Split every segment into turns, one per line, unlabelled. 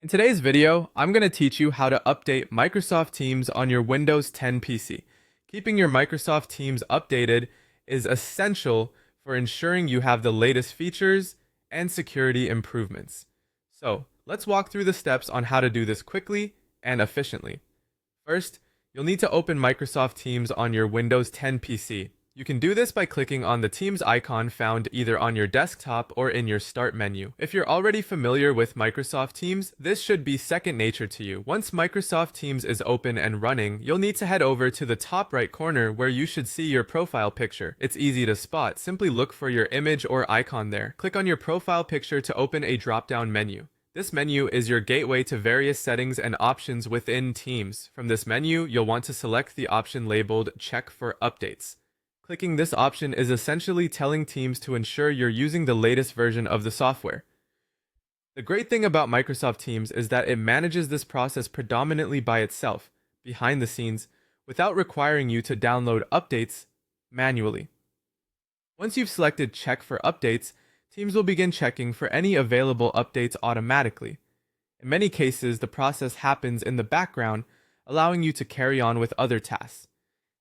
In today's video, I'm going to teach you how to update Microsoft Teams on your Windows 10 PC. Keeping your Microsoft Teams updated is essential for ensuring you have the latest features and security improvements. So, let's walk through the steps on how to do this quickly and efficiently. First, you'll need to open Microsoft Teams on your Windows 10 PC. You can do this by clicking on the Teams icon found either on your desktop or in your Start menu. If you're already familiar with Microsoft Teams, this should be second nature to you. Once Microsoft Teams is open and running, you'll need to head over to the top right corner where you should see your profile picture. It's easy to spot. Simply look for your image or icon there. Click on your profile picture to open a drop-down menu. This menu is your gateway to various settings and options within Teams. From this menu, you'll want to select the option labeled Check for Updates. Clicking this option is essentially telling Teams to ensure you're using the latest version of the software. The great thing about Microsoft Teams is that it manages this process predominantly by itself, behind the scenes, without requiring you to download updates manually. Once you've selected Check for Updates, Teams will begin checking for any available updates automatically. In many cases, the process happens in the background, allowing you to carry on with other tasks.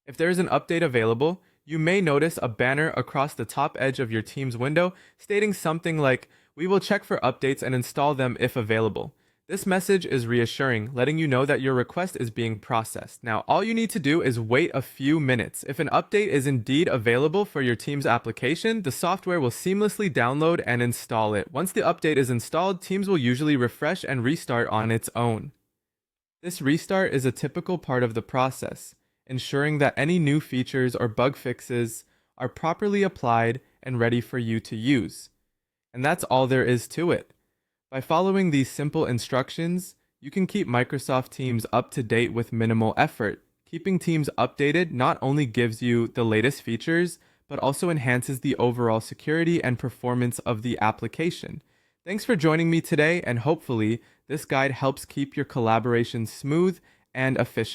If there is an update available, you may notice a banner across the top edge of your Teams window stating something like, "We will check for updates and install them if available." This message is reassuring, letting you know that your request is being processed. Now, all you need to do is wait a few minutes. If an update is indeed available for your Teams application, the software will seamlessly download and install it. Once the update is installed, Teams will usually refresh and restart on its own. This restart is a typical part of the process, ensuring that any new features or bug fixes are properly applied and ready for you to use. And that's all there is to it. By following these simple instructions, you can keep Microsoft Teams up to date with minimal effort. Keeping Teams updated not only gives you the latest features, but also enhances the overall security and performance of the application. Thanks for joining me today, and hopefully, this guide helps keep your collaboration smooth and efficient.